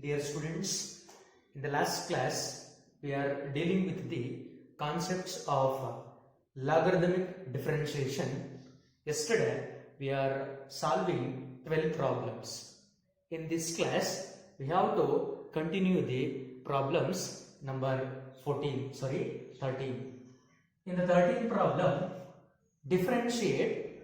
Dear students, in the last class we are dealing with the concepts of logarithmic differentiation. Yesterday we are solving 12 problems. In this class we have to continue the problems number 13. In the 13th problem, differentiate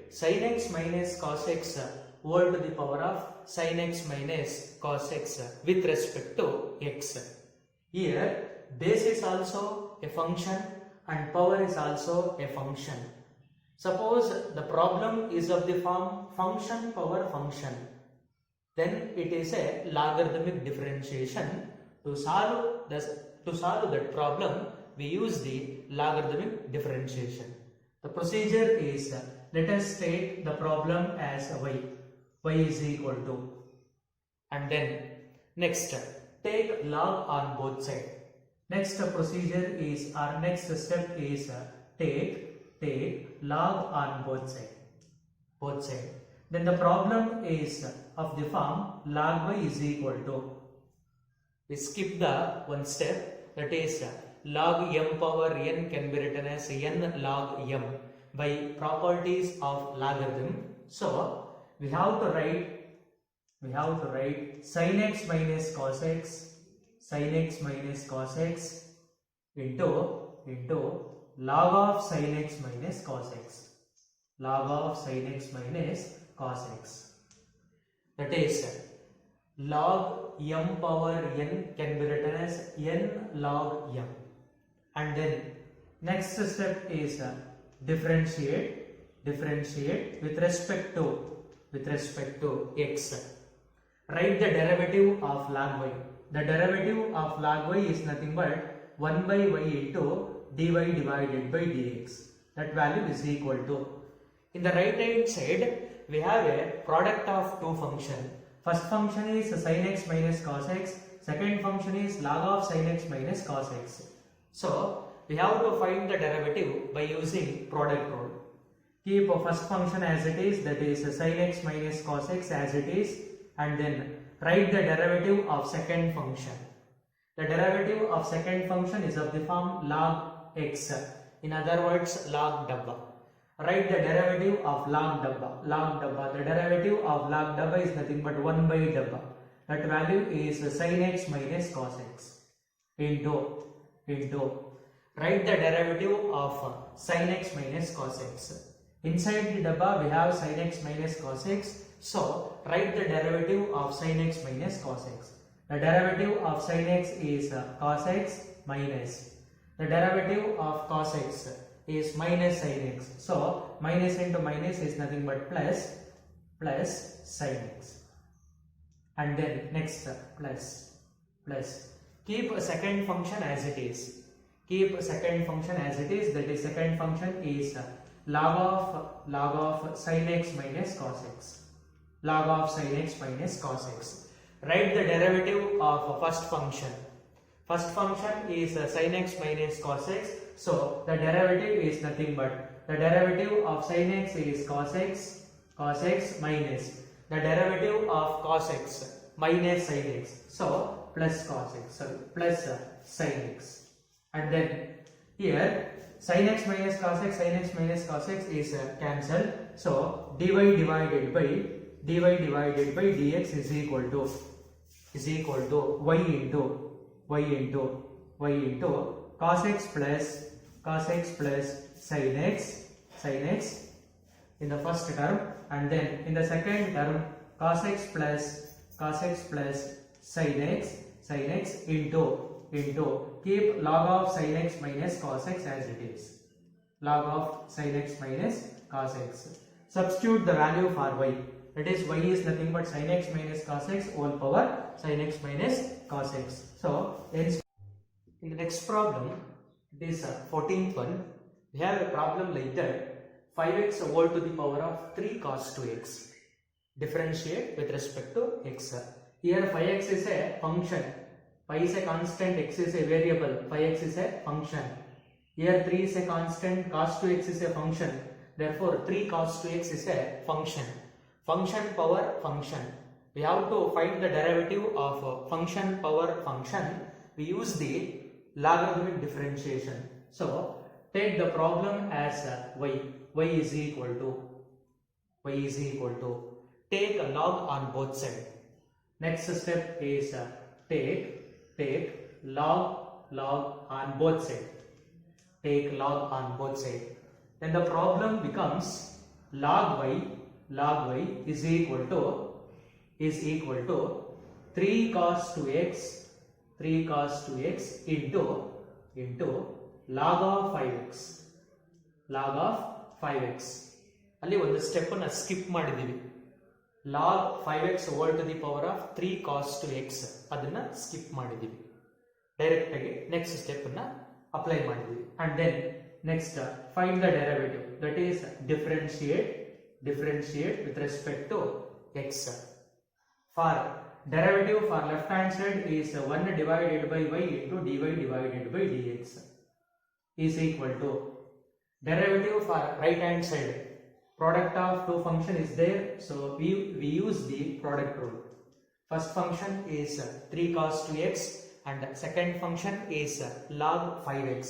sin x minus cos x whole to the power of sin x minus cos x with respect to x. Here base is also a function and power is also a function. Suppose the problem is of the form function power function, then it is a logarithmic differentiation. To solve that problem, we use the logarithmic differentiation. The procedure is, let us take the problem as y is equal to, and then next take log on both sides. Next procedure is, our next step is take log on both sides. Then the problem is of the form log y is equal to, we skip the one step, that is log m power n can be written as n log m by properties of logarithm. So we have to write sin x minus cos x into log of sin x minus cos x. That is log m power n can be written as n log m. And then next step is differentiate with respect to x. Write the derivative of log y. The derivative of log y is nothing but 1 by y into dy divided by dx. That value is equal to. In the right hand side, we have a product of two functions. First function is sin x minus cos x. Second function is log of sin x minus cos x. So we have to find the derivative by using product rule. Keep a first function as it is, that is sin x minus cos x as it is, and then write the derivative of second function. The derivative of second function is of the form log x, in other words log dabba. Write the derivative of log dabba. The derivative of log dabba is nothing but 1 by dabba. That value is sin x minus cos x into write the derivative of sin x minus cos x. Inside the dabba we have sin x minus cos x. So write the derivative of sin x minus cos x. The derivative of sin x is cos x minus. The derivative of cos x is minus sin x. So minus into minus is nothing but plus sin x. And then next plus. Keep a second function as it is. That is second function is log of sin x minus cos x. Write the derivative of first function. First function is sin x minus cos x. So the derivative is nothing but the derivative of sin x is cos x minus the derivative of cos x minus sin x. So plus sin x. And then here sin x minus cos x is cancelled. So dy divided by dx is equal to y into cos x plus sin x in the first term, and then in the second term cos x plus sin x into keep log of sin x minus cos x as it is. Log of sin x minus cos x. Substitute the value for y. That is y is nothing but sin x minus cos x whole power sin x minus cos x. So in the next problem, it is 14th one. We have a problem like that: 5x whole to the power of 3 cos 2x. Differentiate with respect to x. Here 5x is a function. Pi is a constant, x is a variable, 5x is a function. Here 3 is a constant, cos 2x is a function. Therefore 3 cos 2x is a function. Function power function. we have to find the derivative of function power function. We use the logarithmic differentiation. So take the problem as y is equal to take a log on both sides. Next step is take log on both sides. Take log on both sides. Then the problem becomes log y is equal to 3 cos 2x into log of 5x. ಅಲ್ಲಿ ಒಂದು step ಅನ್ನು skip ಮಾಡಿದೀವಿ. log 5x whole to the power of 3 cos 2x ಅದನ್ನ skip ಮಾಡಿದೀವಿ. Direct ಆಗಿ next step ಅನ್ನ apply ಮಾಡಿದೀವಿ. And then next find the derivative, that is differentiate with respect to x. For derivative for left hand side is 1 divided by y into dy divided by dx is equal to derivative for right hand side. Product of two function is there, so we use the product rule. First function is 3 cos 2x and second function is log 5x.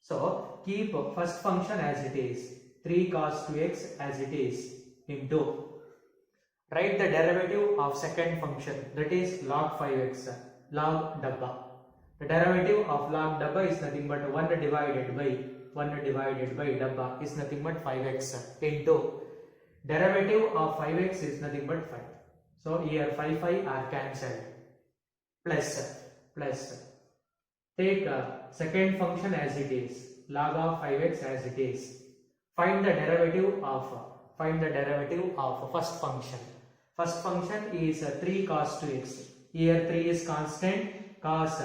So keep first function as it is, 3 cos 2x as it is, into write the derivative of second function, that is log 5x, log dabba. The derivative of log dabba is nothing but 1 divided by dabba is nothing but 5x into derivative of 5x is nothing but 5. So here 5 are cancelled. Plus take second function as it is, log of 5x as it is. Find the derivative of first function. First function is 3 cos 2x. Here 3 is constant, cos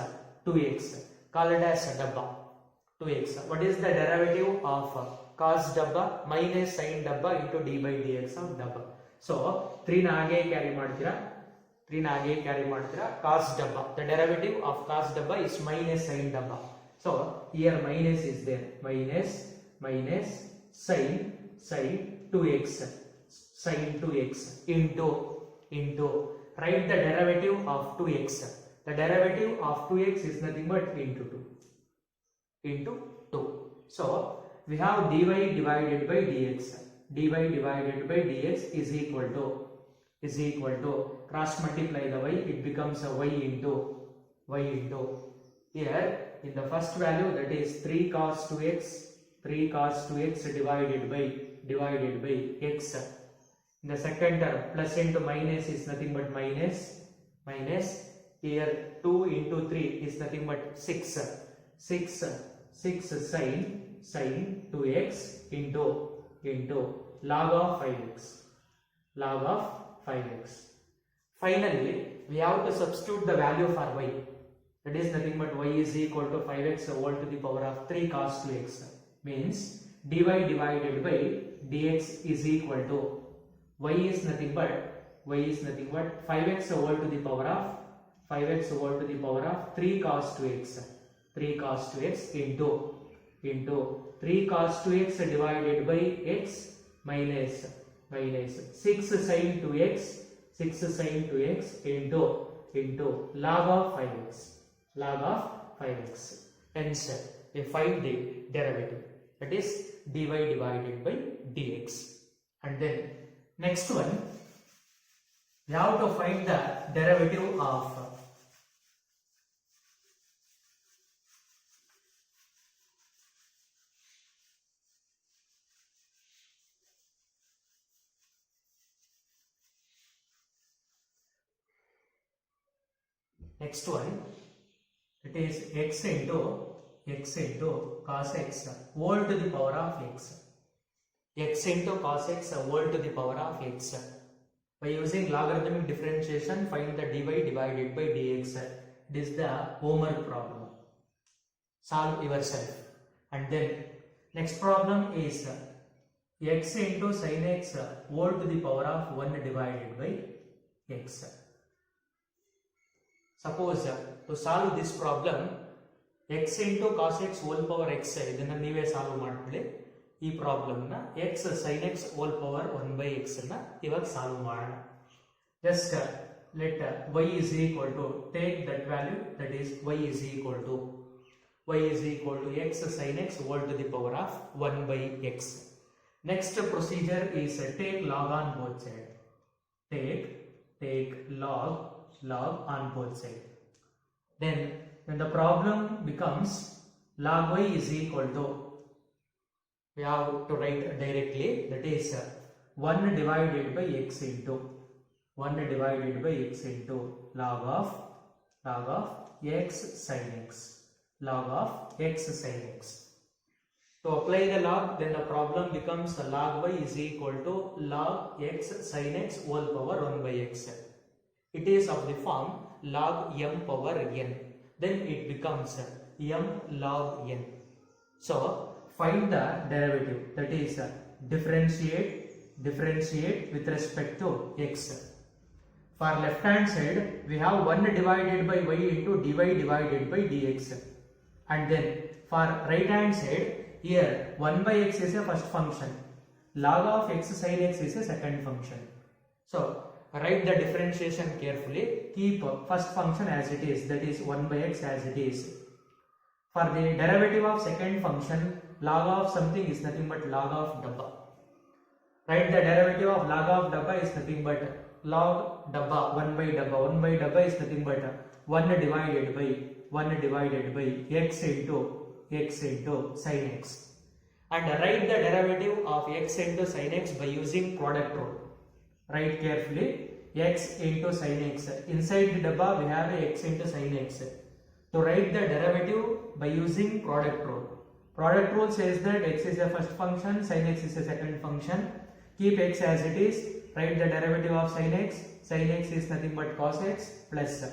2x. Call it as dabba. 2x. What is the derivative of cos dabba minus sin dabba into d by dx of dabba? So 3 na hage carry ಮಾಡ್ತೀರಾ cos dabba. The derivative of cos dabba is minus sin dabba. So here minus is there, minus sin 2x into write the derivative of 2x. The derivative of 2x is nothing but into 2. So we have dy divided by dx. dy divided by dx is equal to cross multiply the y, it becomes a y into here in the first value, that is 3 cos 2x divided by x. In the second term, plus into minus is nothing but minus. Here 2 into 3 is nothing but 6 sin 2x into log of 5x. Finally, we have to substitute the value for y. That is nothing but y is equal to 5x whole to the power of 3 cos 2x. Means dy divided by dx is equal to y is nothing but 5x whole to the power of 3 cos 2x into 3 cos 2x divided by x minus 6 sin 2x into log of 5x. Hence we find the derivative, that is dy divided by dx. And then next one, we have to find the derivative of next one, it is x into cos x whole to the power of x. X into cos x whole to the power of x. By using logarithmic differentiation, find the dy divided by dx. It is the homework problem. Solve yourself. And then next problem is x into sin x whole to the power of 1 divided by x. Suppose to solve this problem, x into cos x whole power x ಇದನ್ನ ನೀವೇ solve ಮಾಡ್ಕೊಳ್ಳಿ. ಈ problem ನ x sin x whole power 1 by x ನ ಇವಾಗ solve ಮಾಡೋಣ. Just let y is equal to, take that value, that is y is equal to x sin x whole to the power of 1 by x. Next procedure is take log on both sides. Take log on both sides. Then when the problem becomes log y is equal to, we have to write directly, that is 1 divided by x into log of x sin x, log of x sin x. To apply the log, then the problem becomes log y is equal to log x sin x whole power 1 by x. It is of the form log m power n. Then it becomes m log n. So find the derivative, that is differentiate with respect to x. For left hand side, we have 1 divided by y into dy divided by dx. And then for right hand side, here 1 by x is a first function, log of x sin x is a second function. So write the differentiation carefully, keep first function as it is, that is 1 by x as it is. For the derivative of second function, log of something is nothing but log of dabba. Write the derivative of log of dabba is nothing but log dabba, 1 by dabba. 1 by dabba is nothing but 1 divided by x into sin x. And write the derivative of x into sin x by using product rule. Write carefully, x into sin x. Inside the dabba we have a x into sin x. To write the derivative by using product rule. Product rule says that x is a first function, sin x is a second function. Keep x as it is. Write the derivative of sin x. Sin x is nothing but cos x plus.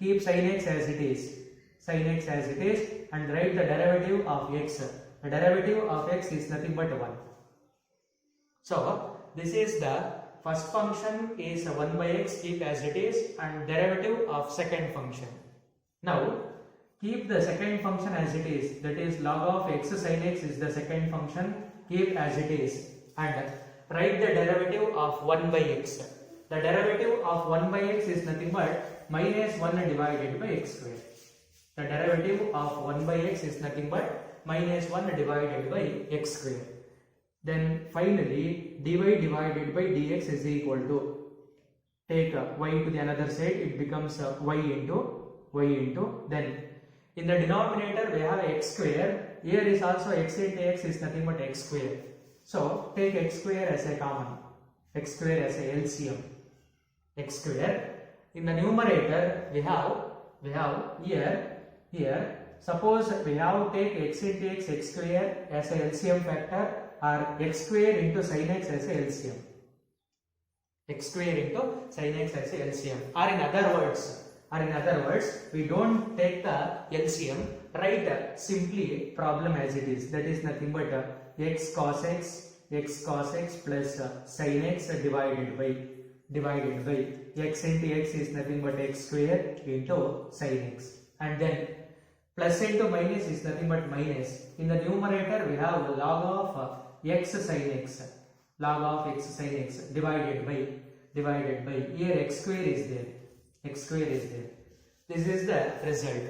Keep sin x as it is. And write the derivative of x. The derivative of x is nothing but 1. So this is the first function is 1 by x, keep as it is, and derivative of second function. Now keep the second function as it is, that is log of x sin x is the second function, keep as it is, and write the derivative of 1 by x. The derivative of 1 by x is nothing but minus 1 divided by x square. The derivative of 1 by x is nothing but minus 1 divided by x square. Then finally dy divided by dx is equal to, take y to the another side, it becomes y into, then in the denominator we have x square, here is also x into x is nothing but x square. So take x square as a common, x square as a LCM, x square. In the numerator we have here, suppose we have take x into x square as a LCM factor, or x square into sin x as a LCM. X square into sin x as a LCM. Or in other words, we don't take the LCM, write simply problem as it is. That is nothing but x cos x plus sin x divided by x into x is nothing but x square into sin x. And then plus into minus is nothing but minus. In the numerator we have log of x sin x, divided by here x square is there. This is the result.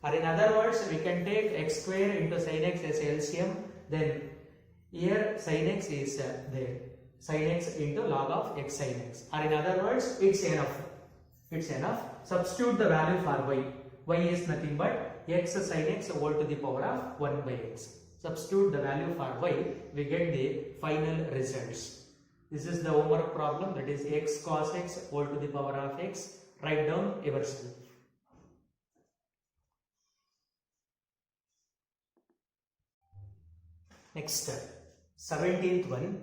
Or in other words, we can take x square into sin x as LCM, then here sin x is there, sin x into log of x sin x. Or in other words, it's enough. Substitute the value for y is nothing but x sin x whole to the power of 1 by x. Substitute the value for y, we get the final results. This is the homework problem, that is x cos x whole to the power of x. Write down yourself. Next, 17th one.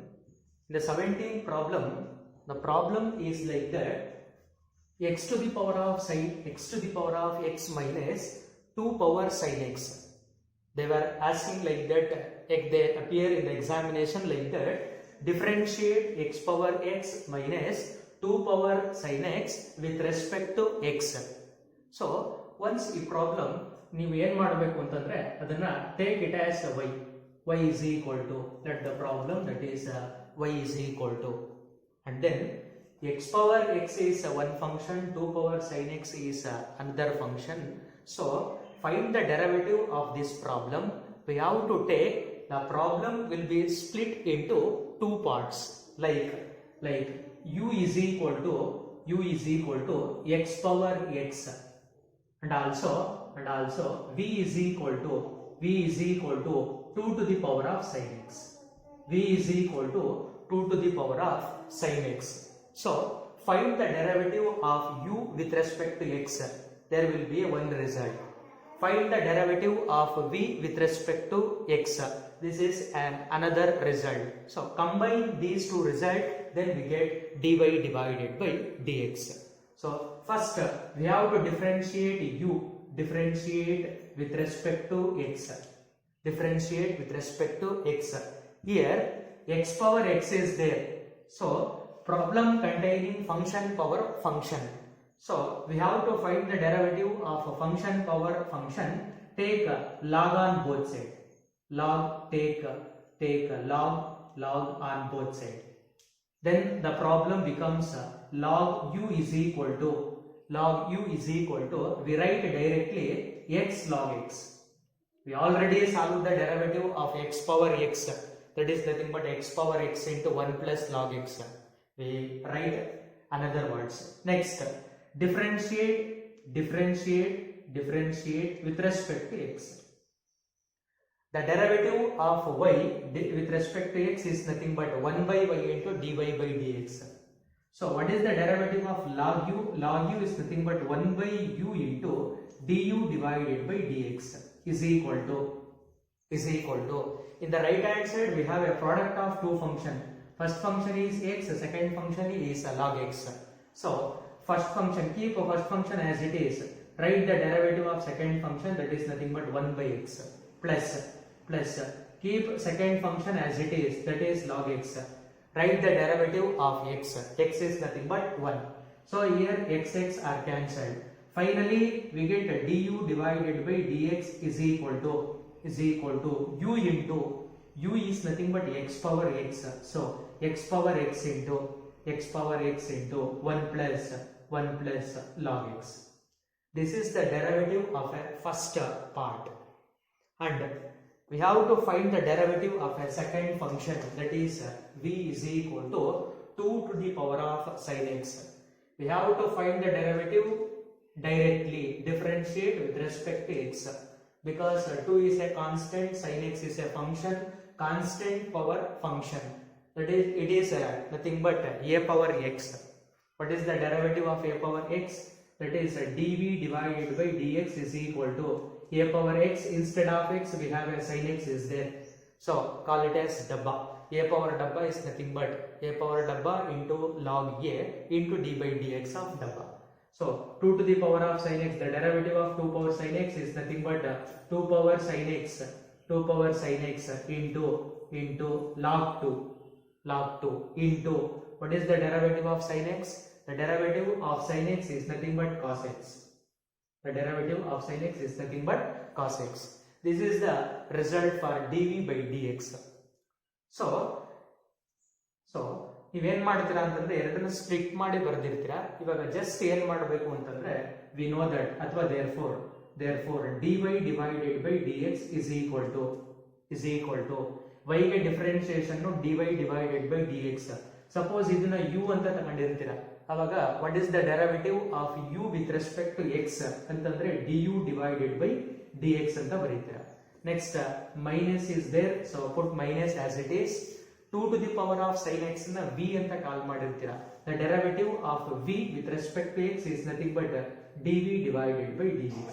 In the 17th problem, the problem is like that: x to the power of x minus 2 power sin x. They were asking like that, they appear in the examination like that: differentiate x power x minus 2 power sin x with respect to x. So once ಈ problem ನೀವು ಏನು ಮಾಡಬೇಕು ಅಂತಂದ್ರೆ ಅದನ್ನ take it as y is equal to, let the problem that is y is equal to, and then x power x is one function, 2 power sin x is another function. So find the derivative of this problem. We have to take the problem will be split into two parts, like u is equal to x power x, and also v is equal to 2 to the power of sin x. V is equal to 2 to the power of sin x. So find the derivative of u with respect to x. There will be one result. Find the derivative of v with respect to x. This is another result. So combine these two results, then we get dy divided by dx. So first we have to differentiate u, differentiate with respect to x. Differentiate with respect to x. Here x power x is there. So problem containing function power function. So we have to find the derivative of a function power function. Take log on both sides. Take log on both sides. Then the problem becomes log u is equal to we write directly x log x. We already solved the derivative of x power x. That is nothing but x power x into 1 plus log x. We write another words. Next, differentiate with respect to x. The derivative of y with respect to x is nothing but 1 by y into dy by dx. So what is the derivative of log u? Log u is nothing but 1 by u into du divided by dx is equal to. In the right hand side we have a product of two functions. First function is x, second function is log x. So first function, keep first function as it is. Write the derivative of second function, that is nothing but 1 by x, plus keep second function as it is, that is log x. Write the derivative of x. X is nothing but 1. So here x are cancelled. Finally we get du divided by dx is equal to u into u is nothing but x power x. So x power x into 1 plus log x. This is the derivative of a first part, and we have to find the derivative of a second function, that is v is equal to 2 to the power of sin x. We have to find the derivative directly, differentiate with respect to x, because 2 is a constant, sin x is a function, constant power function. That is, it is nothing but a power x. What is the derivative of a power x? That is dv divided by dx is equal to a power x. Instead of x we have a sin x is there. So call it as dabba. A power dabba is nothing but a power dabba into log a into d by dx of dabba. So 2 to the power of sin x, the derivative of 2 power sin x is nothing but 2 power sin x into log 2 into, what is the derivative of sin x? The derivative of sin x is nothing but cos x. This is the result for dv by dx. So ನೀವೇನ್ ಮಾಡ್ತೀರಾ ಅಂತಂದ್ರೆ ಎರಡನ್ನ split ಮಾಡಿ ಬರೆದಿರ್ತೀರಾ. ಇವಾಗ just ಏನ್ ಮಾಡಬೇಕು ಅಂತಂದ್ರೆ we know that ಅಥವಾ therefore dy divided by dx is equal to y ಗೆ differentiation dy divided by dx. Suppose ಇದನ್ನ u ಅಂತ ತಗೊಂಡಿರ್ತೀರಾ, ಅವಾಗ what is the derivative of u with respect to x ಅಂತಂದ್ರೆ du divided by dx ಅಂತ ಬರೀತೀರಾ. Next minus is there, so put minus as it is. 2 to the power of sin x na v anta call ಮಾಡಿರ್ತೀರಾ. The derivative of v with respect to x is nothing but dv divided by dx.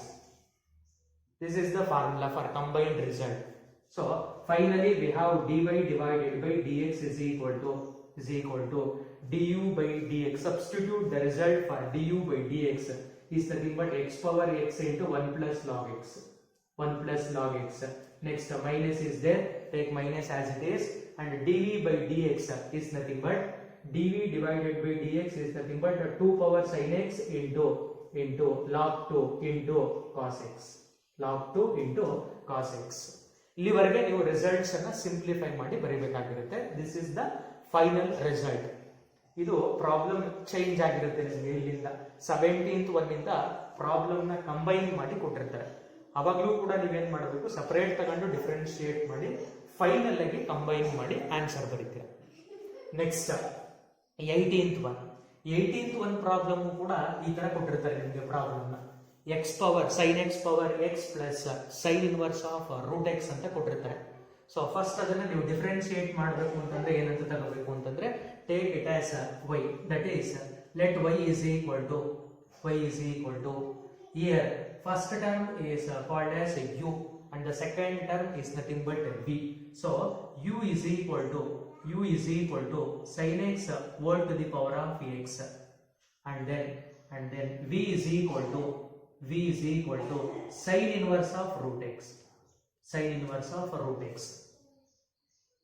This is the formula for combined result. So finally we have dy divided by dx is equal to du by dx. Substitute the result for du by dx is nothing but x power x into 1 plus log x. Next minus is there, take minus as it is, and dv by dx is nothing but dv divided by dx is nothing but 2 power sin x into log 2 into cos x. ಇಲ್ಲಿವರೆಗೆ ನೀವು results ಅನ್ನು simplify ಮಾಡಿ ಬರೀಬೇಕಾಗಿರುತ್ತೆ. This is the final result. ಇದು problem change ಆಗಿರುತ್ತೆ ನಿಮಗೆ. ಇಲ್ಲಿಂದ 17th ಒನ್ನಿಂದ ಪ್ರಾಬ್ಲಮ್ನ combine ಮಾಡಿ ಕೊಟ್ಟಿರ್ತಾರೆ. ಅವಾಗಲೂ ಕೂಡ ನೀವೇನ್ ಮಾಡಬೇಕು, ಸಪರೇಟ್ ತಗೊಂಡು ಡಿಫ್ರೆನ್ಶಿಯೇಟ್ ಮಾಡಿ ಫೈನಲ್ ಆಗಿ ಕಂಬೈನ್ ಮಾಡಿ ಆನ್ಸರ್ ಬರೀತೀರ. ನೆಕ್ಸ್ಟ್ 18th ಒನ್ ಪ್ರಾಬ್ಲಮ್ ಕೂಡ ಈ ತರ ಕೊಟ್ಟಿರ್ತಾರೆ ನಿಮಗೆ ಪ್ರಾಬ್ಲಮ್ನ. X power sine x power x plus sine inverse of root x ಅಂತ ಕೊಟ್ಟಿರ್ತಾರೆ. ಸೊ ಫಸ್ಟ್ ಅದನ್ನ ನೀವು ಡಿಫ್ರೆನ್ಶಿಯೇಟ್ ಮಾಡಬೇಕು ಅಂತಂದ್ರೆ ಏನಂತ ತಗೋಬೇಕು ಅಂತಂದ್ರೆ, take it as y, that is let y is equal to here first term is called as u and the second term is nothing but v. So u is equal to sin x whole to the power of x, and then v is equal to sin inverse of root x.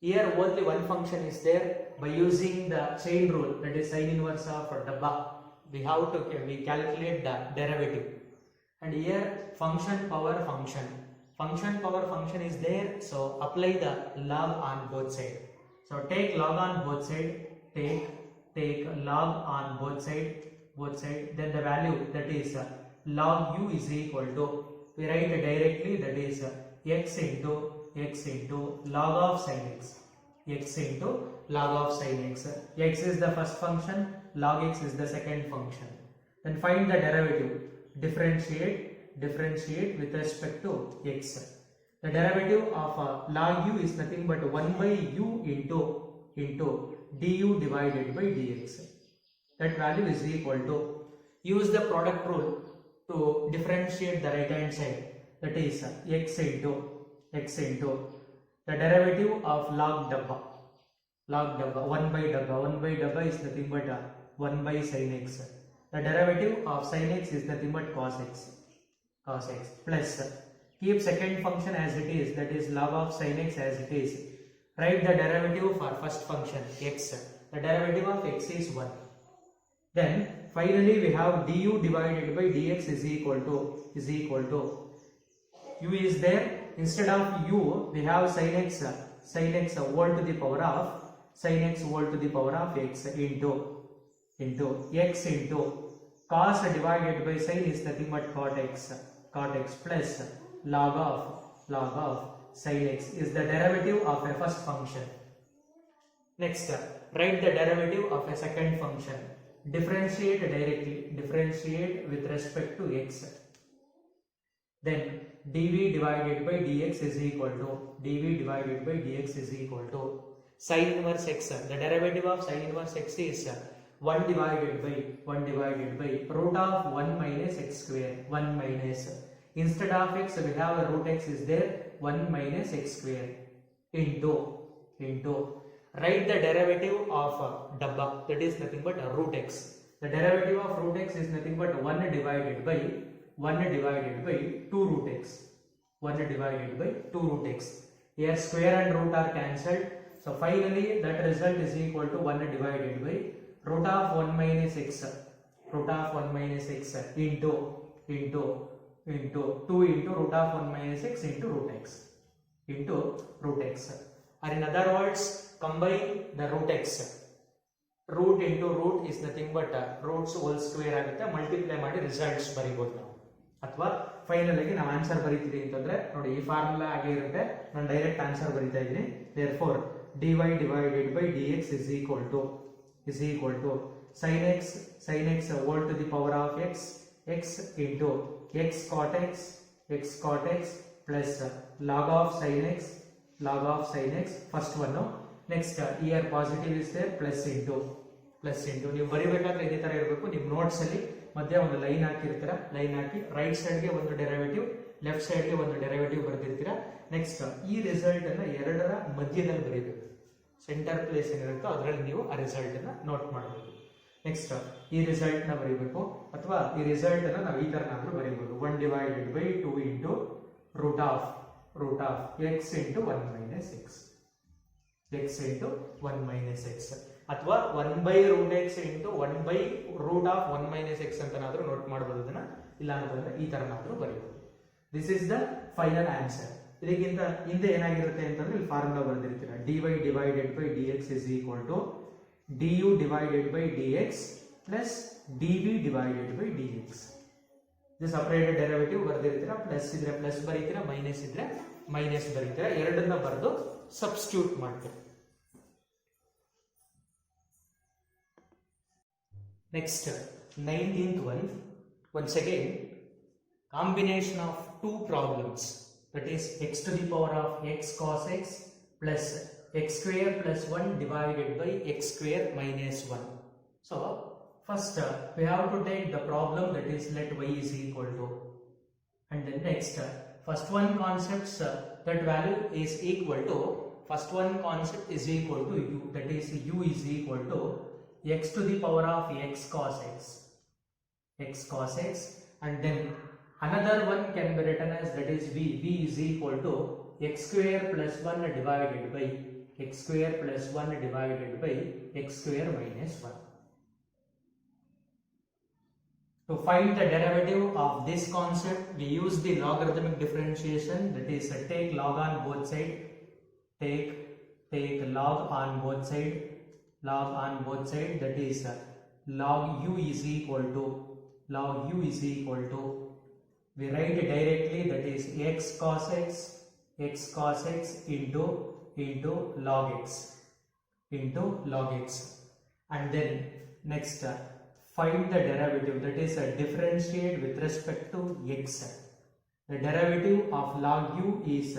Here only one function is there. By using the chain rule, that is sin inverse of dabba, we calculate the derivative. And here function power function is there, so apply the log on both side. So take log on both side, take log on both side, then the value, that is log u is equal to, we write directly, that is x into log of sin x, x is the first function, log x is the second function. Then find the derivative, differentiate with respect to x. The derivative of log u is nothing but 1 by u into du divided by dx. That value is equal to, use the product rule to differentiate the right hand side, that is x into the derivative of log dabba, 1 by dabba is nothing but 1 by sin x. The derivative of sin x is nothing but cos x, plus keep second function as it is, that is log of sin x as it is. Write the derivative for first function x. The derivative of x is 1. Then finally we have du divided by dx is equal to u is there. Instead of u we have sin x whole to the power of x into x into cos divided by sin is nothing but cot x plus log of sin x is the derivative of a first function. Next, write the derivative of a second function. Differentiate directly, differentiate with respect to x. Then dv divided by dx is equal to sin inverse x. The derivative of sin inverse x is 1 divided by root of 1 minus x square. Instead of x we have a root x is there, 1 minus x square into write the derivative of dabba, that is nothing but root x. The derivative of root x is nothing but 1 divided by 2 root x. Here square and root are cancelled, so finally that result is equal to 1 divided by root of 1 minus x into 2 into root of 1 minus x into root x. Or in other words, combine the root x. Root into root is nothing but roots whole square ಆಗುತ್ತೆ, multiply ಮಾಡಿ results ಬರೀಬಹುದು ನಾವು. ಅಥವಾ final ಆಗಿ ನಾವು answer ಬರೀತೀವಿ ಅಂತಂದ್ರೆ ನೋಡಿ, ಈ formula ಆಗೇ ಇರುತ್ತೆ, ನಾನು ಡೈರೆಕ್ಟ್ ಆನ್ಸರ್ ಬರೀತಾ ಇದ್ದೀನಿ. therefore dy divided by dx is equal to sin x whole to the power of x into x cot x plus log of sin x first one. Next here positive is there, plus into ನೀವು ಬರಿಬೇಕಾದ್ರೆ ಇದೇ ತರ ಇರಬೇಕು. ನಿಮ್ಮ notes ಅಲ್ಲಿ ಮಧ್ಯ ಒಂದು line ಹಾಕಿರ್ತೀರಾ, line ಹಾಕಿ right side ಗೆ ಒಂದು ಡೆರಿವೇಟಿವ್, ಲೆಫ್ಟ್ ಸೈಡ್ ಗೆ ಒಂದು ಡೆರಿವೇಟಿವ್ ಬರೆದಿರ್ತೀರಾ. ನೆಕ್ಸ್ಟ್ ಈ ರಿಸಲ್ಟ್ ಅನ್ನ ಎರಡರ ಮಧ್ಯದಲ್ಲಿ ಬರೀಬೇಕು, ಸೆಂಟರ್ ಪ್ಲೇಸ್ ಏನಿರುತ್ತೋ ಅದರಲ್ಲಿ ನೀವು ಆ ರಿಸಲ್ಟ್ ಅನ್ನ ನೋಟ್ ಮಾಡಬೇಕು. ನೆಕ್ಸ್ಟ್ ಈ ರಿಸಲ್ಟ್ ನ ಬರೀಬೇಕು, ಅಥವಾ ಈ ರಿಸಲ್ಟ್ ಅನ್ನ ನಾವು ಈ ತರನಾದ್ರೂ ಬರೀಬಹುದು. 1 divided by 2 into root of x into 1 minus x ಅಥವಾ 1 by root x into 1 by root of 1 minus x ಅಂತನಾದ್ರೂ ನೋಟ್ ಮಾಡಬಹುದು ಇದನ್ನ. ಇಲ್ಲ ಅಂತಂದ್ರೆ ಈ ತರನಾದ್ರೂ ಬರೀಬಹುದು. This is the final answer. ಇದಕ್ಕಿಂತ ಹಿಂದೆ ಏನಾಗಿರುತ್ತೆ ಅಂತಂದ್ರೆ ಇಲ್ಲಿ ಫಾರ್ಮುಲಾ ಬರೆದಿರ್ತೀರಾ, dy divided by dx is equal to du divided by dx plus dv divided by dx. ಇದು ಸಪರೇಟ್ ಡೆರಿವೇಟಿವ್ ಬರೆದಿರ್ತೀರಾ, ಪ್ಲಸ್ ಇದ್ರೆ ಪ್ಲಸ್ ಬರೀತೀರಾ, ಮೈನಸ್ ಇದ್ರೆ ಮೈನಸ್ ಬರೀತೀರಾ, ಎರಡನ್ನ ಬರೆದು ಸಬ್ಸ್ಟಿಟ್ಯೂಟ್ ಮಾಡ್ತೀರಾ. Next, 19th one, once again, combination of two problems, that is x to the power of x cos x plus x square plus 1 divided by x square minus 1. So, first we have to take the problem, that is let y is equal to, and then next, first one concepts that value is equal to, first one concept is equal to u, that is u is equal to x to the power of x cos x, and then another one can be written as, that is v is equal to x square plus 1 divided by x square plus 1 divided by x square minus 1. To find the derivative of this concept, we use the logarithmic differentiation, that is take log on both sides, take log on both sides, that is log u is equal to, we write it directly, that is x cos x into log x, and then next find the derivative, that is differentiate with respect to x. The derivative of log u is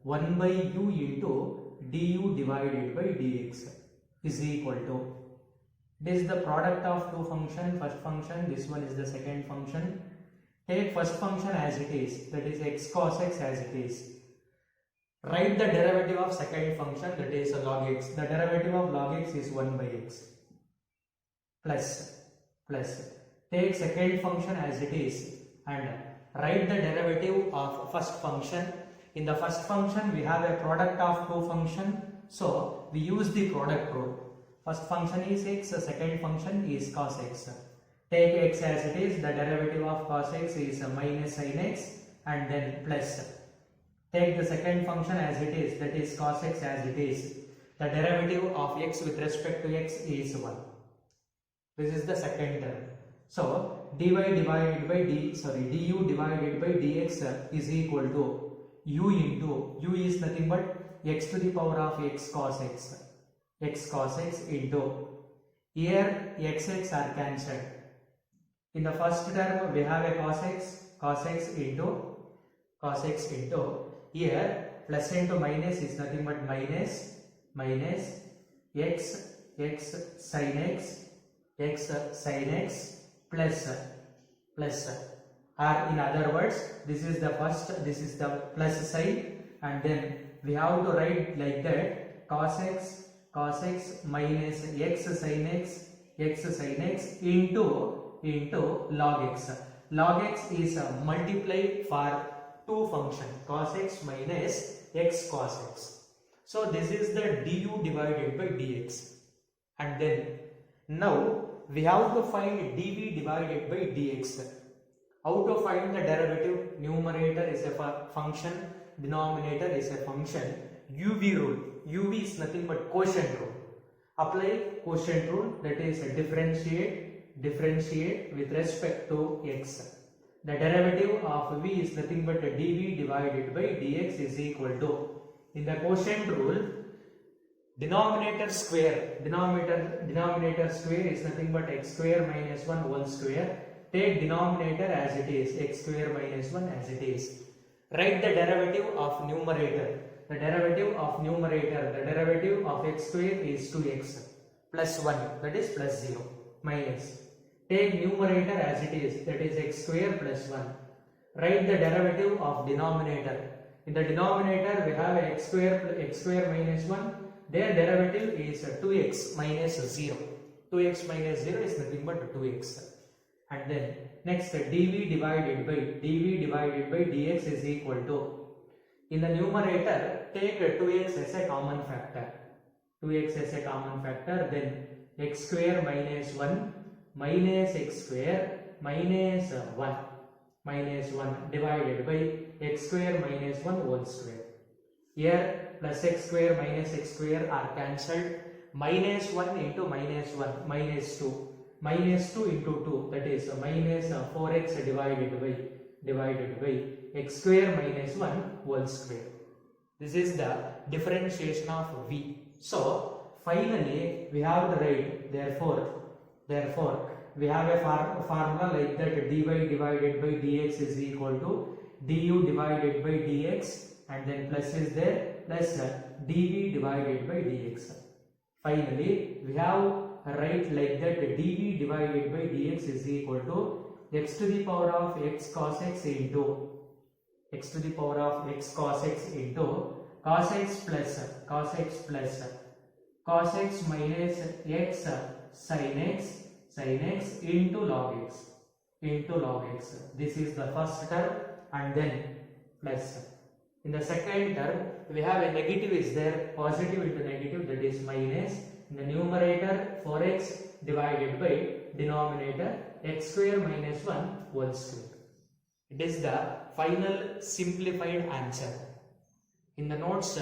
1 by u into du divided by dx is equal to, this is the product of two functions, first function, this one is the second function. Take first function as it is, that is x cos x as it is. Write the derivative of second function, that is log x. The derivative of log x is 1 by x. Plus take second function as it is and write the derivative of first function. In the first function we have a product of two functions, so we use the product rule. First function is x, second function is cos x. Take x as it is, the derivative of cos x is minus sin x, and then plus. Take the second function as it is, that is cos x as it is. The derivative of x with respect to x is 1. This is the second term. So du divided by dx is equal to u into, u is nothing but x to the power of x cos x into, here xx are cancelled. In the first term we have a cos x into, here plus into minus is nothing but minus x sin x plus, or in other words, this is the first, this is the plus sign, and then we have to write like that, cos x minus x sin x into log x. Log x is a multiply for two function, cos x minus x cos x. So this is the du divided by dx, and then now we have to find dv divided by dx. How to find the derivative? Numerator is a function, denominator is a function. UV rule, UV is nothing but quotient rule. Apply quotient rule, that is differentiate with respect to x. The derivative of v is nothing but dv divided by dx is equal to, in the quotient rule, denominator square is nothing but x square minus 1 whole square. Take denominator as it is, x square minus 1 as it is. Write the derivative of numerator. The derivative of x square is 2x plus 1, that is plus 0, minus. Take numerator as it is, that is x square plus 1. Write the derivative of denominator. In the denominator we have x square minus 1. Their derivative is 2x minus 0. 2x minus 0 is nothing but 2x. And then next dv divided by dx is equal to, in the numerator take 2x as a common factor. Then x square minus 1 minus x square minus 1 divided by x square minus 1 whole square. Here plus x square minus x square are cancelled. minus 1 into minus 1 minus 2 minus 2 into 2, that is minus 4x divided by x square minus 1 whole square. This is the differentiation of v. So finally we have to write, therefore we have a formula like that: dy divided by dx is equal to du divided by dx, and then plus is there, plus dv divided by dx. Finally we have write like that: dv divided by dx is equal to x to the power of x cos x into x to the power of x cos x into cos x plus cos x minus x sin x into log x. This is the first term, and then plus. In the second term we have a negative is there, positive into negative, that is minus. In the numerator 4x divided by denominator x square minus 1 whole square. It is the final simplified answer. In the notes,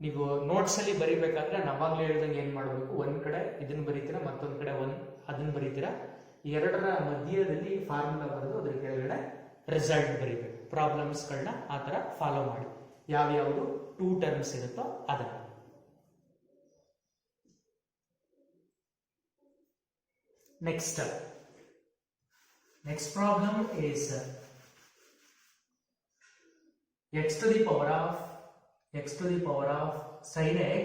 ನೀವು notes ಅಲ್ಲಿ ಬರಿಬೇಕಾದ್ರೆ ನಾವಾಗಲೇ ಹೇಳಿದಂಗೆ ಏನು ಮಾಡಬೇಕು, ಒಂದ್ ಕಡೆ ಇದನ್ನ ಬರೀತೀರಾ, ಮತ್ತೊಂದು ಕಡೆ ಅದನ್ನ ಬರೀತೀರಾ. ಎರಡರ ಮಧ್ಯದಲ್ಲಿ ಫಾರ್ಮುಲಾ ಬರೆದು ಅದ್ರ ಕೆಳಗಡೆ ರಿಸಲ್ಟ್ ಬರೀಬೇಕು. ಪ್ರಾಬ್ಲಮ್ಸ್ಗಳನ್ನ ಆ ಥರ ಫಾಲೋ ಮಾಡಿ, ಯಾವ್ಯಾವುದು 2 ಟರ್ಮ್ಸ್ ಇರುತ್ತೋ ಅದನ್ನ. Next problem is x to the power of sin x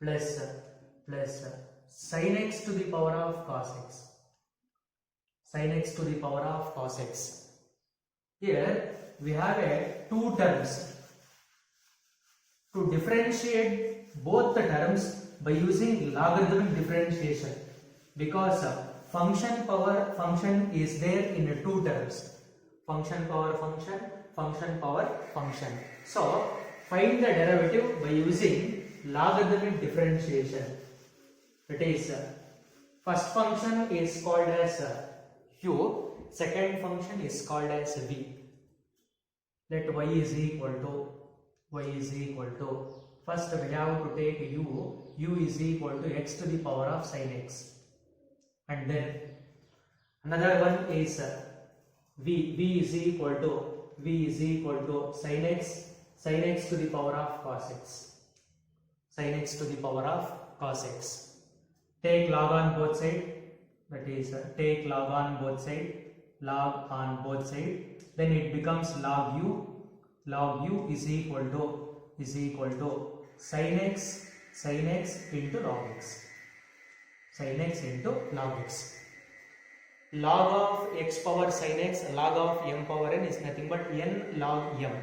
plus sin x to the power of cos x. Sin x to the power of cos x. Here we have a 2 terms. To differentiate both the terms by using logarithmic differentiation, because function power function is there in 2 terms. Function power function. So find the derivative by using logarithmic differentiation. That is, first function is called as u, second function is called as v. Let y is equal to, first we have to take u is equal to x to the power of sin x, and then another one is v is equal to sin x to the power of cos x. Take log on both sides, that is take log on both sides, then it becomes log u is equal to sin x into log x. Log of x power sin x, log of m power n is nothing but n log m,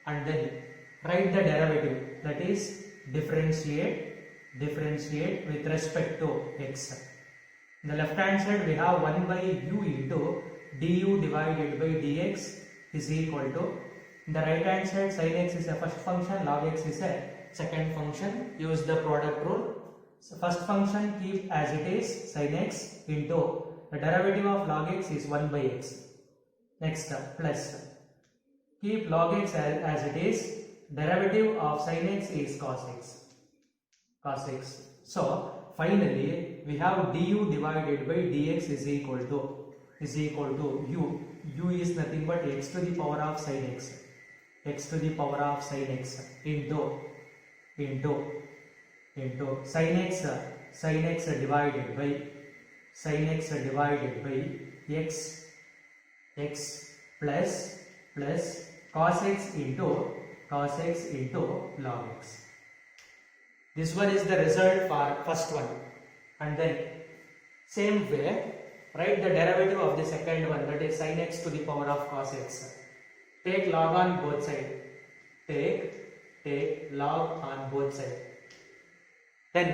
and then write the derivative, that is differentiate with respect to x. In the left hand side we have 1 by u into du divided by dx is equal to, in the right hand side sin x is a first function, log x is a second function. Use the product rule. So first function keep as it is, sin x into the derivative of log x is 1 by x. Next plus, keep log x as it is, derivative of sin x is cos x. So finally we have du divided by dx is equal to u is nothing but x to the power of sin x into sin x divided by x plus cos x into log x. This one is the result for first one, and then same way write the derivative of the second one, that is sin x to the power of cos x. Take log on both sides. Take log on both sides. Then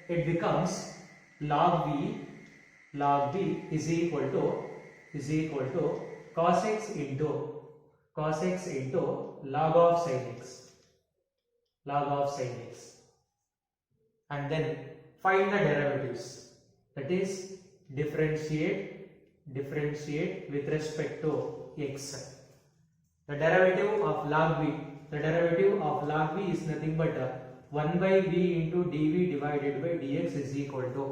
it becomes log b is equal to cos x into log of sin x. And then find the derivatives, that is differentiate with respect to x. The derivative of log b is nothing but 1 by v into dv divided by dx is equal to,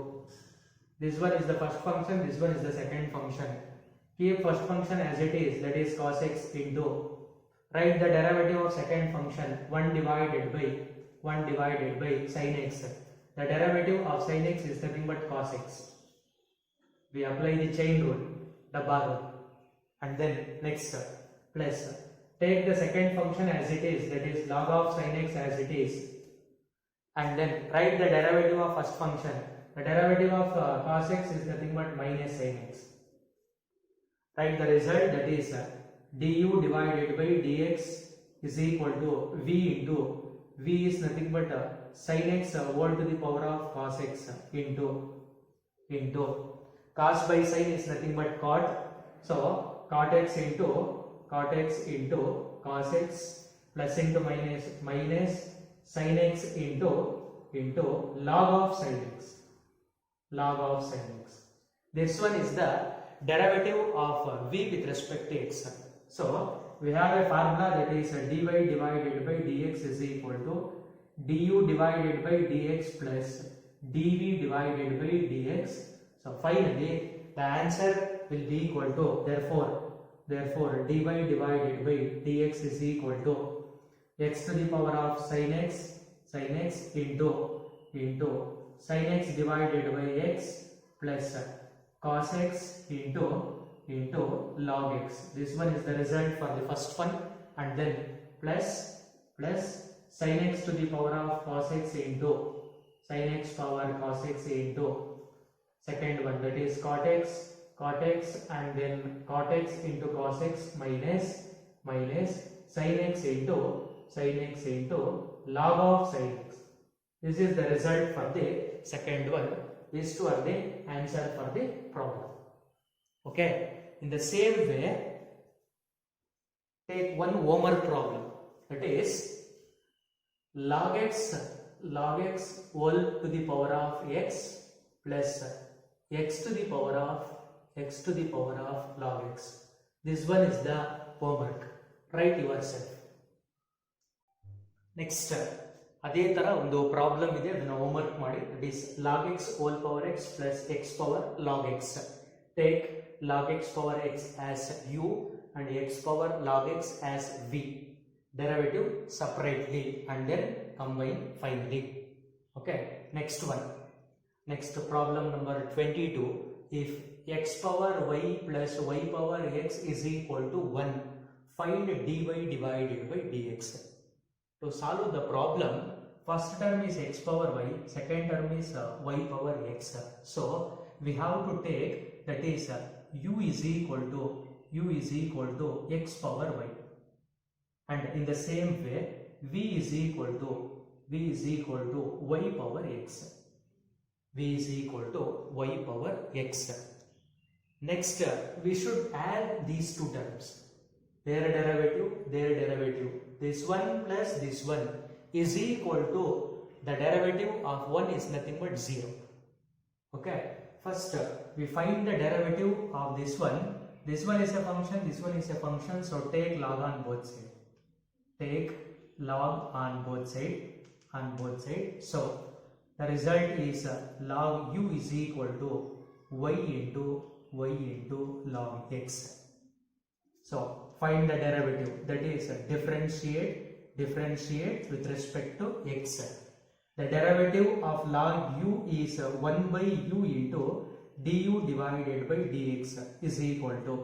this one is the first function, this one is the second function. Keep first function as it is, that is cos x into, write the derivative of second function 1 divided by sin x. The derivative of sin x is nothing but cos x. We apply the chain rule, dabba rule, and then next plus, take the second function as it is, that is log of sin x as it is, and then write the derivative of first function. The derivative of cos x is nothing but minus sin x. Write the result, that is du divided by dx is equal to v into, v is nothing but sin x whole to the power of cos x into cos by sin is nothing but cot, so cot x into cos x plus into minus sin x into log of sin x. This one is the derivative of v with respect to x. So we have a formula, that is dy divided by dx is equal to du divided by dx plus dv divided by dx. So finally the answer will be equal to, therefore dy divided by dx is equal to x to the power of sin x into sin x divided by x plus cos x into log x. This one is the result for the first one, and then plus sin x to the power of cos x into sin x power cos x into second one, that is cot x and then cot x into cos x minus sin x into log of sin x. This is the result for the second one. These two are the answer for the problem. Okay. In the same way, take one homework problem, that is log x whole to the power of x plus x to the power of log x. This one is the homework. Write yourself. Next, ಅದೇ ತರ ಒಂದು problem ಇದೆ, ಅದನ್ನ homework ಮಾಡಿ. It is log x whole power x plus x power log x. Take log x power x as u and x power log x as v. Derivative separately and then combine finally. Okay. Next one. Next problem number 22. If x power y plus y power x is equal to 1, find dy divided by dx. To solve the problem, first term is x power y, second term is y power x. So we have to take, that is u is equal to x power y, and in the same way v is equal to y power x. V is equal to y power x. Next, we should add these two terms, their derivative. This one plus this one is equal to, the derivative of 1 is nothing but 0. Okay. First, we find the derivative of this one. This one is a function, this one is a function. So take log on both sides. Take log on both sides. So the result is log u is equal to y into log x. So find the derivative, that is differentiate with respect to x. The derivative of log u is 1 by u into du divided by dx is equal to,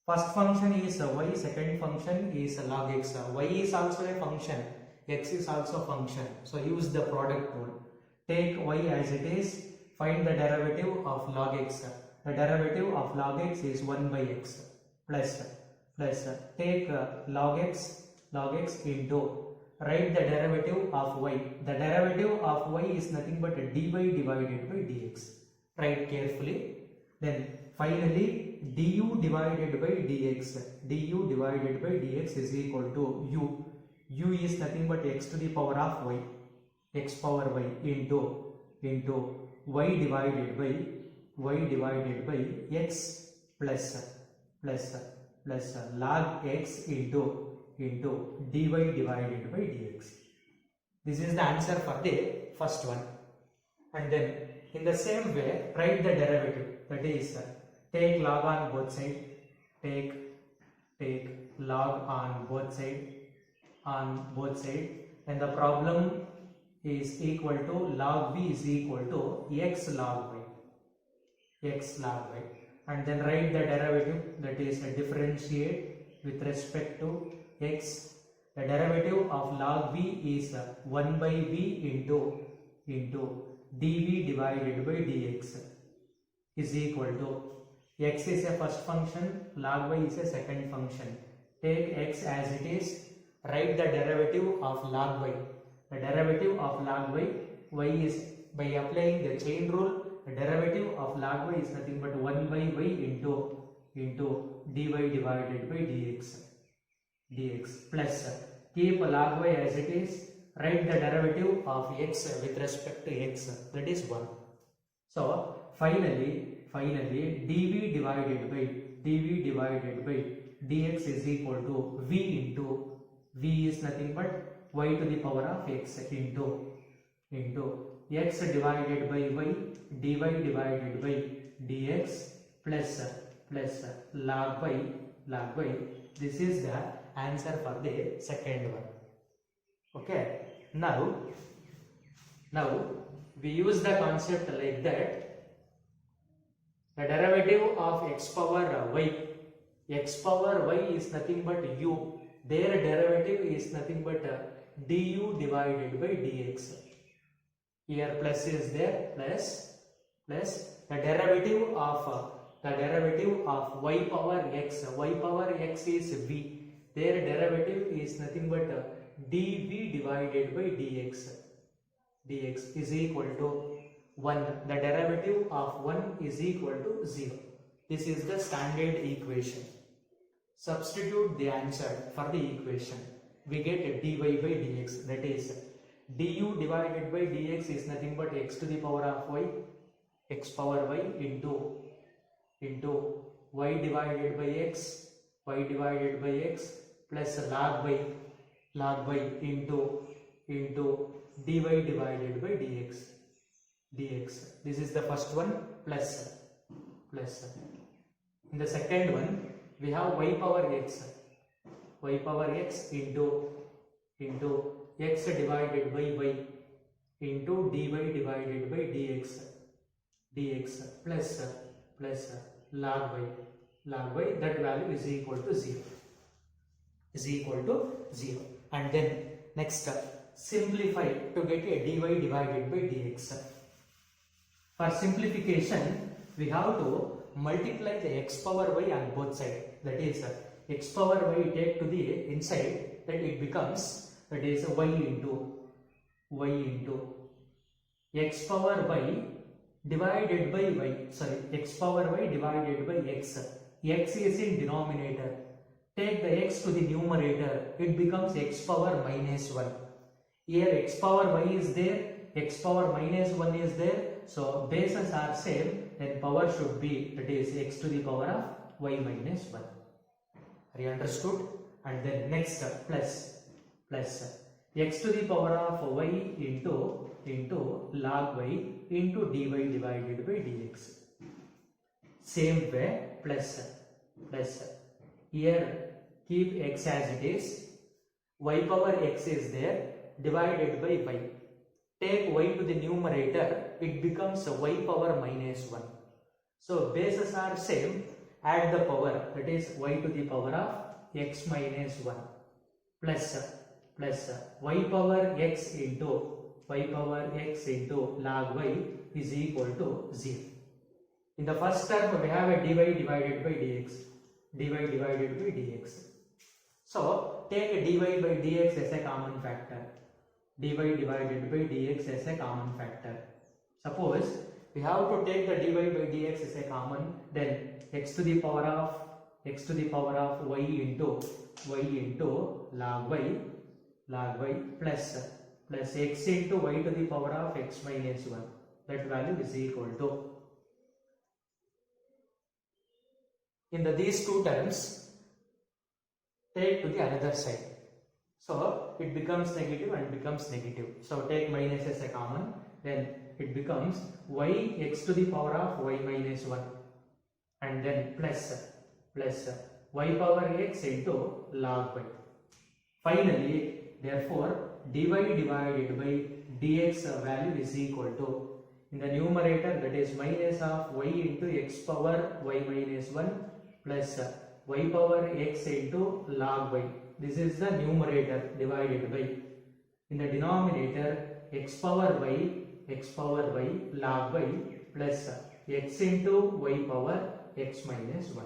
first function is y, second function is log x. Y is also a function, x is also a function, so use the product rule. Take y as it is, find the derivative of log x. The derivative of log x is 1 by x plus take log x into, write the derivative of y. The derivative of y is nothing but dy divided by dx. Write carefully. Then finally du divided by dx is equal to u is nothing but x to the power of y, x power y into y divided by x plus log x into dy divided by dx. This is the answer for the first one. And then in the same way, write the derivative. That is, take log on both sides. Take log on both sides. And the problem is equal to log v is equal to x log y. And then write the derivative. That is, differentiate with respect to x. The derivative of log v is 1 by v into dv divided by dx is equal to x is a first function, log y is a second function. Take x as it is, write the derivative of log y. The derivative of log y is, by applying the chain rule, the derivative of log y is nothing but 1 by y into dy divided by dx plus, keep log y as it is, write the derivative of x with respect to x, that is 1. So finally dv divided by dx is equal to v is nothing but y to the power of x into x divided by y, dy divided by dx plus log y. This is the answer for the second one. Okay, now we use the concept like that. The derivative of x power y is nothing but u. Their derivative is nothing but du divided by dx. Here plus is there, plus the derivative of y power x is v. Their derivative is nothing but dv divided by dx is equal to 1. The derivative of 1 is equal to 0. This is the standard equation. Substitute the answer for the equation. We get dy by dx, that is, du divided by dx is nothing but x to the power of y, x power y into y divided by x plus log y into dy divided by dx. This is the first one, plus. In the second one, we have y power x into x divided by y into dy divided by dx plus log y, that value is equal to 0. And then next, simplify to get a dy divided by dx. For simplification, we have to multiply the x power y on both sides. That is, x power y take to the inside, that it becomes, that is, y into x power y divided by x power y divided by x. X is in denominator. Take the x to the numerator, it becomes x power minus 1. Here x power y is there, x power minus 1 is there. So bases are same, then power should be, that is, x to the power of y minus 1. Are you understood? And then next, plus x to the power of y into log y into dy divided by dx. Same way, plus. Here keep x as it is, y power x is there, divided by y. Take y to the numerator, it becomes y power minus 1. So bases are same, add the power, that is y to the power of x minus 1 plus y power x into log y is equal to 0. In the first term, we have a dy divided by dx. So take a dy by dx as a common factor. Dy divided by dx as a common factor. Suppose we have to take the dy by dx as a common, then x to the power of y into log y plus x into y to the power of x minus 1. That value is equal to. In these two terms, take to the another side. So it becomes negative and becomes negative. So take minus as a common, then it becomes y x to the power of y minus 1 and then plus y power x into log y. Finally, therefore, dy divided by dx value is equal to, in the numerator, that is minus of y into x power y minus 1 plus y power x into log y. This is the numerator divided by, in the denominator, x power y log y plus x into y power x minus 1.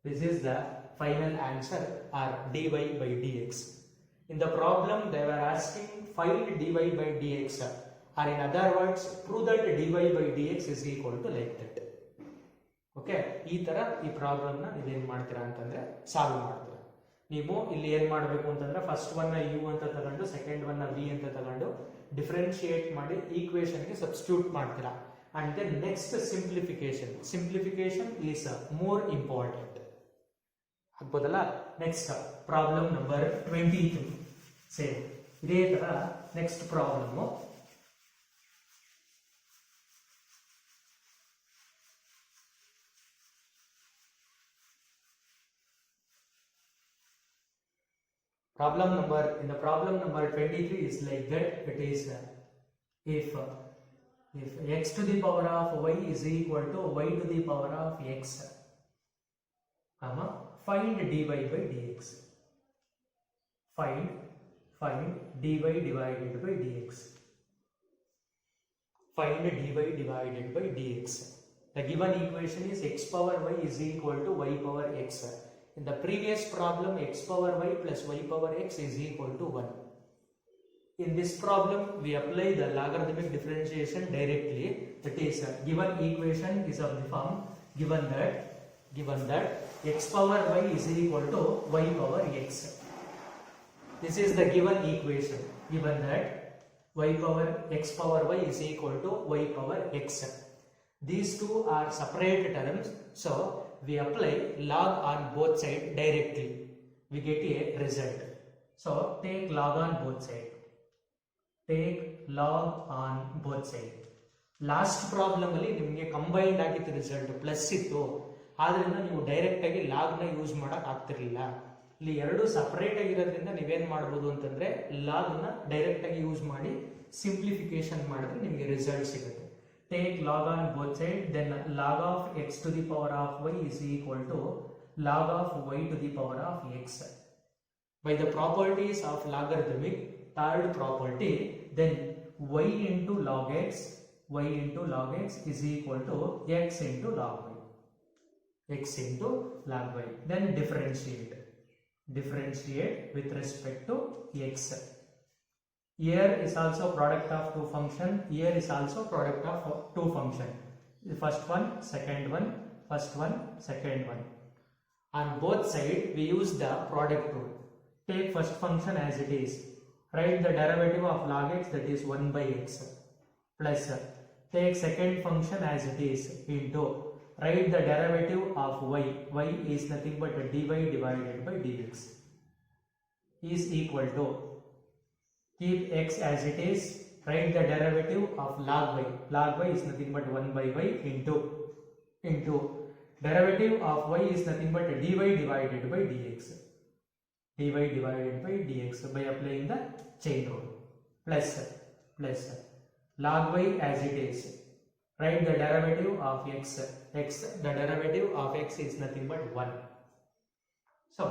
This is the final answer, or dy by dx. In the problem, they were asking find dy by dx, or in other words, prove that dy by dx is equal to like that. Okay, ಈ ತರ ಈ ಪ್ರಾಬ್ಲಮ್ನ ನೀವೇನ್ ಮಾಡ್ತೀರಾ ಅಂತಂದ್ರೆ solve ಮಾಡ್ತೀರಾ. ನೀವು ಇಲ್ಲಿ ಏನ್ ಮಾಡಬೇಕು ಅಂತಂದ್ರೆ ಫಸ್ಟ್ ಒನ್ ನ ಯು ಅಂತ ತಗೊಂಡು ಸೆಕೆಂಡ್ ಒನ್ ನ ವಿ ಅಂತ ತಗೊಂಡು ಡಿಫರೆನ್ಶಿಯೇಟ್ ಮಾಡಿ ಈಕ್ವೇಶನ್ಗೆ ಸಬ್ಸ್ಟಿಟ್ಯೂಟ್ ಮಾಡ್ತೀರಾ. And then next simplification is more important. ಆಗ್ಬೋದಲ್ಲ. Next problem number 23. ಸೇಮ್ ಇದೇ ತರ next problem. In the problem number 23 is like that. It is if x to the power of y is equal to y to the power of x, find dy by dx. Find dy divided by dx. Find dy divided by dx. The given equation is x power y is equal to y power x. In the previous problem, x power y plus y power x is equal to 1. In this problem, we apply the logarithmic differentiation directly. That is, given equation is of the form given that x power y is equal to y power x. This is the given equation. Given that x power y is equal to y power x. These two are separate terms, so we apply log on both sides directly. We get a result. So take log on both sides. Last problem ಅಲ್ಲಿ ನಿಮಗೆ combined ಆಗಿತ್ತು result plus ಇತ್ತು, ಆದ್ರಿಂದ ನೀವು direct ಆಗಿ log ನ use ಮಾಡಕ್ ಆಗ್ತಿರ್ಲಿಲ್ಲ. ಇಲ್ಲಿ ಎರಡು ಸಪರೇಟ್ ಆಗಿರೋದ್ರಿಂದ ನೀವೇನ್ ಮಾಡಬಹುದು ಅಂತಂದ್ರೆ ಲಾಗ್ ನ ಡೈರೆಕ್ಟ್ ಆಗಿ ಯೂಸ್ ಮಾಡಿ ಸಿಂಪ್ಲಿಫಿಕೇಶನ್ ಮಾಡಿದ್ರೆ ನಿಮಗೆ ರಿಸಲ್ಟ್ ಸಿಗುತ್ತೆ. Take log on both sides, then log of x to the power of y is equal to log of y to the power of x. By the properties of logarithmic, third property, then y into log x is equal to x into log y. Then differentiate with respect to x. Here is also product of two function. Here is also product of two function. The first one, second one, first one, second one. On both sides, we use the product rule. Take first function as it is. Write the derivative of log x, that is 1 by x. Plus, take second function as it is into. Write the derivative of y. Y is nothing but dy divided by dx. Is equal to. Keep x as it is, write the derivative of log y. Log y is nothing but 1 by y into derivative of y is nothing but dy divided by dx. Dy divided by dx by applying the chain rule. Plus log y as it is, write the derivative of x. The derivative of x is nothing but 1. So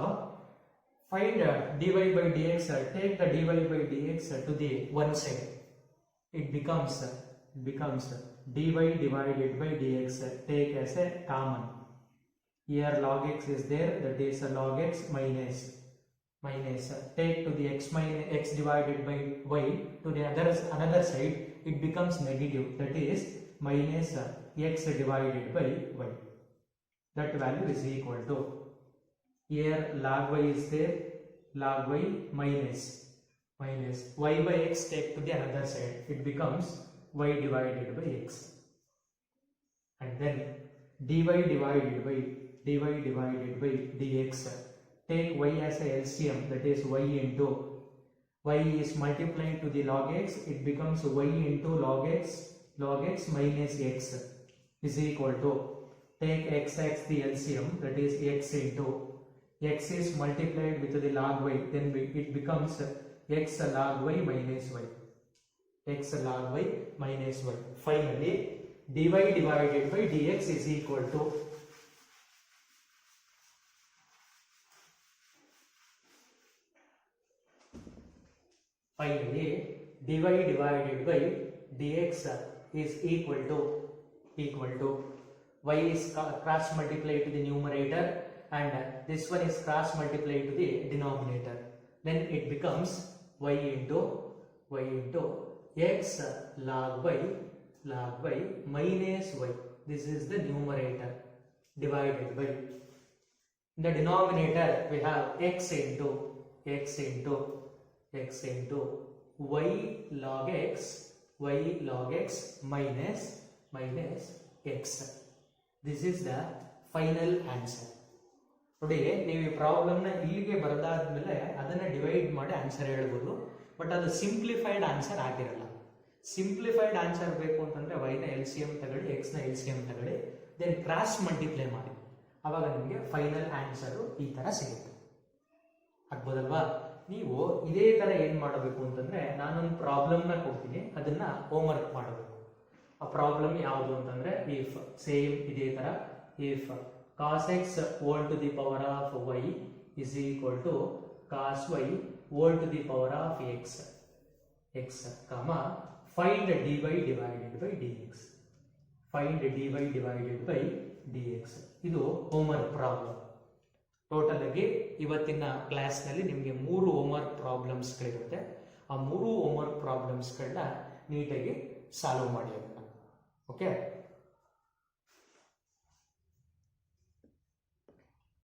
find dy by dx, take the dy by dx to the one side. It becomes dy divided by dx, take as a common. Here log x is there, that is log x minus. Take to the x divided by y to the another side, it becomes negative, that is minus x divided by y. That value is equal to, here log y is there, log y minus y by x, take to the another side, it becomes y divided by x. And then dy divided by dx, take y as a LCM, that is y into y is multiplied to the log x, it becomes y into log x minus x is equal to, take x the LCM, that is x into x is multiplied with the log y, then it becomes x log y minus y, x log y minus y. Finally dy divided by dx is equal to, finally dy divided by dx is equal to y is cross multiplied to the numerator and this one is cross multiplied to the denominator, then it becomes y into x log y minus y, this is the numerator, divided by, in the denominator we have x into y log x minus x. This is the final answer. ನೋಡಿ, ನೀವು ಈ ಪ್ರಾಬ್ಲಮ್ನ ಇಲ್ಲಿಗೆ ಬರೆದಾದ್ಮೇಲೆ ಅದನ್ನ divide ಮಾಡಿ answer ಹೇಳ್ಬೋದು, but ಅದು simplified answer ಆಗಿರಲ್ಲ. Simplified answer ಬೇಕು ಅಂತಂದ್ರೆ y ನ LCM ತಗೊಳ್ಳಿ, x ನ LCM ತಗೊಳ್ಳಿ, ದೆನ್ ಕ್ರಾಸ್ ಮಲ್ಟಿಪ್ಲೈ ಮಾಡಿ, ಅವಾಗ ನಿಮಗೆ ಫೈನಲ್ ಆನ್ಸರ್ ಈ ತರ ಸಿಗುತ್ತೆ. ಆಗ್ಬೋದಲ್ವಾ? ನೀವು ಇದೇ ತರ ಏನ್ ಮಾಡಬೇಕು ಅಂತಂದ್ರೆ, ನಾನೊಂದು ಪ್ರಾಬ್ಲಮ್ನ ಕೊಡ್ತೀನಿ, ಅದನ್ನ ಹೋಮ್ವರ್ಕ್ ಮಾಡಬೇಕು. ಆ ಪ್ರಾಬ್ಲಮ್ ಯಾವುದು ಅಂತಂದ್ರೆ, ಇಫ್ ಸೇಮ್ ಇದೇ ತರ, if cos x whole to the power of y is equal to cos y whole to the power of x, find dy divided by dx, ಇದು ಹೋಮ್ವರ್ಕ್ ಪ್ರಾಬ್ಲಮ್. ಟೋಟಲ್ ಆಗಿ ಇವತ್ತಿನ class ನಲ್ಲಿ ನಿಮಗೆ 3 homework problems ಗಳಿರುತ್ತೆ. ಆ 3 homework problems ಗಳನ್ನ ನೀಟಾಗಿ solve ಮಾಡಿ. Okay.